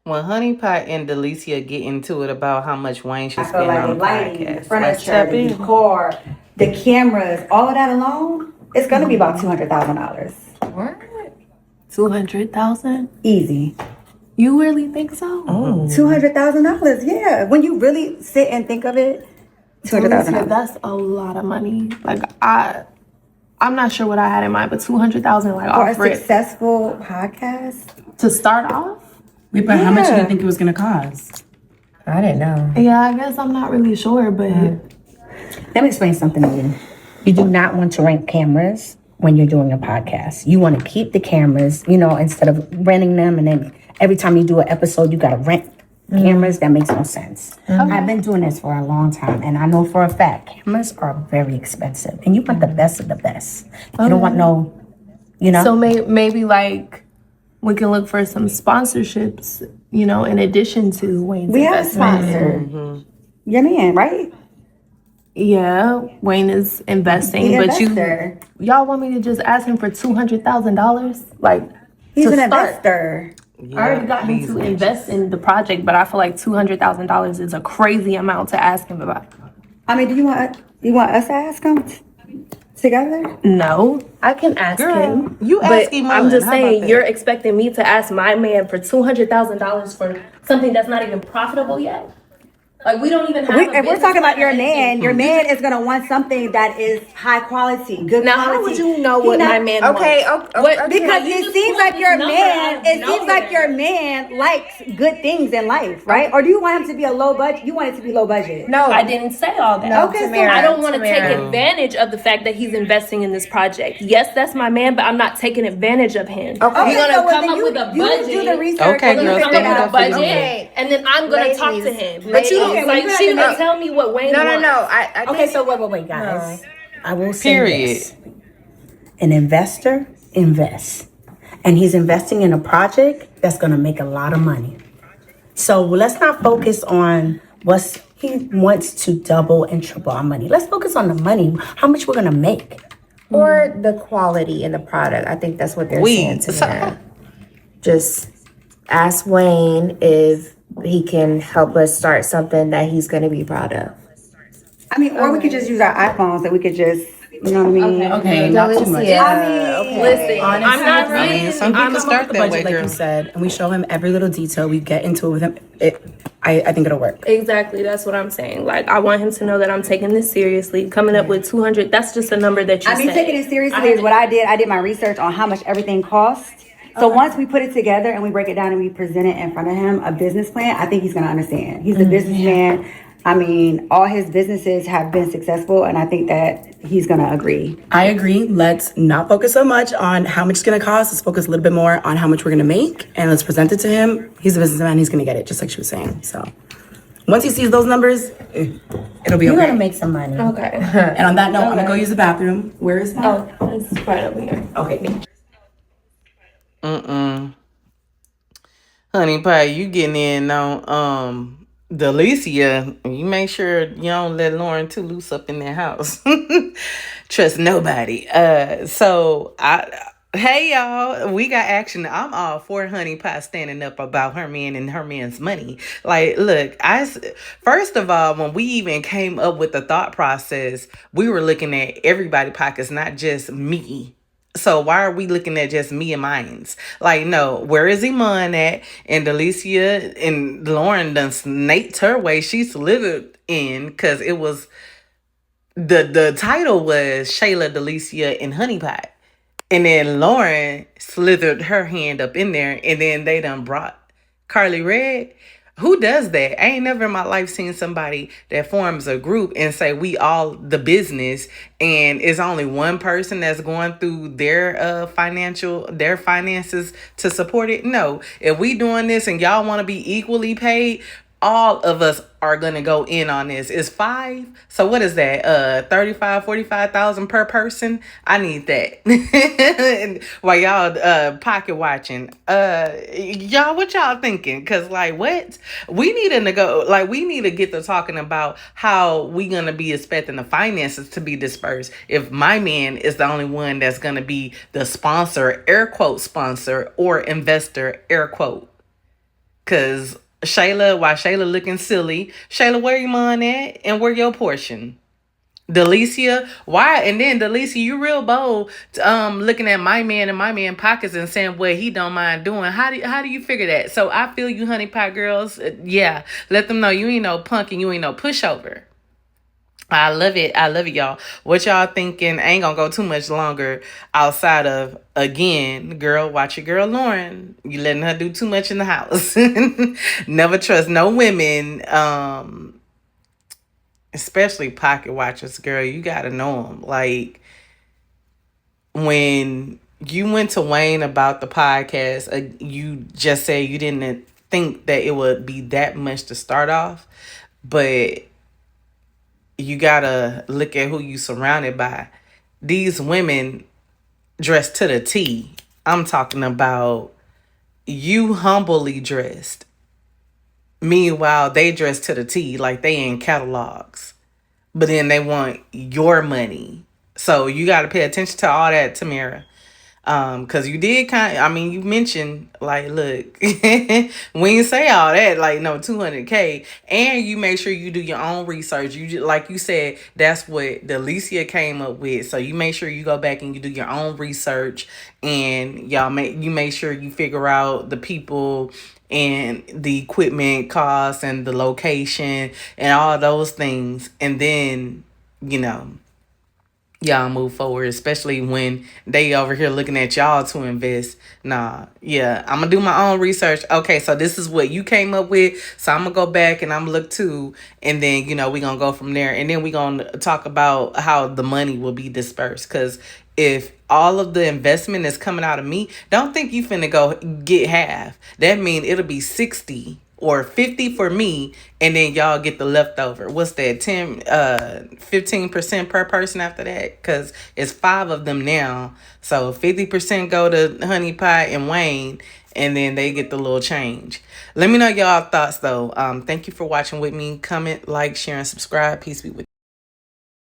When Honey Pot and Delicia get into it about how much Wayne should I feel spend like on the the lighting, the podcast, let's furniture, tap the in. decor, the cameras, all of that alone, it's gonna be about $200,000. What? 200,000? Easy. You really think so? Oh, $200,000. Yeah, when you really sit and think of it, $200,000. That's a lot of money. Like I'm not sure what I had in mind, but 200,000 like For a off rip successful podcast. to start off. Wait, but how much do you think it was gonna cost? I didn't know. Yeah, I guess I'm not really sure, but Let me explain something to you. You do not want to rent cameras when you're doing a podcast. You want to keep the cameras, instead of renting them, and then every time you do an episode, you got to rent cameras. That makes no sense. I've been doing this for a long time, and I know for a fact cameras are very expensive, and you want the best of the best. You don't want no, so maybe like we can look for some sponsorships, in addition to Wayne's We have a investment. sponsor. Your man, right? Yeah, Wayne is investing, The but investor. y'all want me to just ask him for $200,000? Like He's to an start. investor. I already got him to invest in the project, but I feel like $200,000 is a crazy amount to ask him about. I mean, do you want us to ask him together? No, I can ask Girl, him. you but ask him I'm mine. just How about saying, that? you're expecting me to ask my man for $200,000 for something that's not even profitable yet? Like we don't even have. If we're talking about your man is gonna want something that is high quality, good Now, quality. how would you know what my man Okay, wants? okay. Because You it just seems pulled like this your number man. out of It seems like nowhere. your man likes good things in life, right? Or do you want him to be a low budget? You want it to be low budget. No, I didn't say all that. No, Okay, so Tamara, I don't want to take Tamara. advantage of the fact that he's investing in this project. Yes, that's my man, but I'm not taking advantage of him. Okay. We're gonna so well, come then up you, with a you budget. do the research. Okay, and you girl, figure Come it up out. with a budget, Okay. and then I'm gonna talk to Ladies, him. But you ladies. like Okay, she you gonna have to- tell me what Wayne No, wants. I Okay, think- so wait, guys. I will say Period. this. An investor invests. And he's investing in a project that's going to make a lot of money. So let's not focus on he wants to double and triple our money. Let's focus on the money, how much we're going to make. Or the quality in the product. I think that's what they're saying to me. Just ask Wayne if he can help us start something that he's going to be proud of. I mean, or we could just use our iPhones and we could just, you know what I mean? Okay, not too much. Listen, I'm not I mean, really. some people start The that way, budget, like girl. you said, and we show him every little detail. We get into it with him. I think it'll work. Exactly, that's what I'm saying. Like, I want him to know that I'm taking this seriously. Coming up with 200, that's just a number that you I mean, said. taking it seriously is what I did. I did my research on how much everything costs. So once we put it together and we break it down and we present it in front of him, a business plan, I think he's going to understand. He's a businessman. I mean, all his businesses have been successful, and I think that he's going to agree. I agree. Let's not focus so much on how much it's going to cost. Let's focus a little bit more on how much we're going to make, and let's present it to him. He's a businessman. He's going to get it, just like she was saying. So once he sees those numbers, it'll be You're okay. going to make some money. Okay. And on that note, I'm going to go use the bathroom. Where is that? Oh, it's right over here. Okay. Honey Pie, you getting in on Delicia. You make sure you don't let Lauren too loose up in that house. Trust nobody. Hey y'all, we got action. I'm all for Honey Pie standing up about her man and her man's money. Like, look, first of all, when we even came up with the thought process, we were looking at everybody's pockets, not just me. So why are we looking at just me and mine's? Like, no, where is Iman at? And Delicia and Lauren done snaked her way. She slithered in because it was the title was Shayla, Delicia, and Honey Pot. And then Lauren slithered her hand up in there, and then they done brought Carly Red. Who does that? I ain't never in my life seen somebody that forms a group and say we all the business, and it's only one person that's going through their finances to support it. No, if we doing this and y'all want to be equally paid, all of us are gonna go in on this. It's 5. So what is that? 45,000 per person. I need that. And while y'all pocket watching. Y'all, what y'all thinking? Cause like what? We need to go. Like we need to get to talking about how we gonna be expecting the finances to be dispersed if my man is the only one that's gonna be the sponsor, air quote sponsor, or investor, air quote. Cause while Shayla looking silly, Shayla, where your money at? And where your portion? Delicia, why? And then Delicia, you real bold, looking at my man and my man pockets and saying what he don't mind doing. How do you figure that? So I feel you, honey pot girls. Yeah, let them know you ain't no punk and you ain't no pushover. I love it. I love it, y'all. What y'all thinking? I ain't gonna go too much longer outside of, again, girl, watch your girl Lauren. You letting her do too much in the house. Never trust no women, especially pocket watchers, girl. You gotta know them. Like, when you went to Wayne about the podcast, you just said you didn't think that it would be that much to start off, but you gotta look at who you surrounded by. These women dressed to the T. I'm talking about you humbly dressed. Meanwhile, they dress to the T like they in catalogs. But then they want your money. So you gotta pay attention to all that, Tamara. Cause you did you mentioned, like, look, we ain't say all that, like, no, 200K, and you make sure you do your own research. Like you said, that's what Delicia came up with. So you make sure you go back and you do your own research, and you make sure you figure out the people and the equipment costs and the location and all those things, and then, y'all move forward, especially when they over here looking at y'all to invest. Nah, yeah, I'm gonna do my own research. Okay, so this is what you came up with, so I'm gonna go back and I'm gonna look too, and then we gonna go from there, and then we gonna talk about how the money will be dispersed. Because if all of the investment is coming out of me, don't think you finna go get half. That mean it'll be 60 or 50 for me, and then y'all get the leftover. What's that? 15% per person after that, because it's 5 of them now. So 50% go to Honey Pot and Wayne, and then they get the little change. Let me know y'all thoughts though. Thank you for watching with me. Comment, like, share, and subscribe. Peace be with you.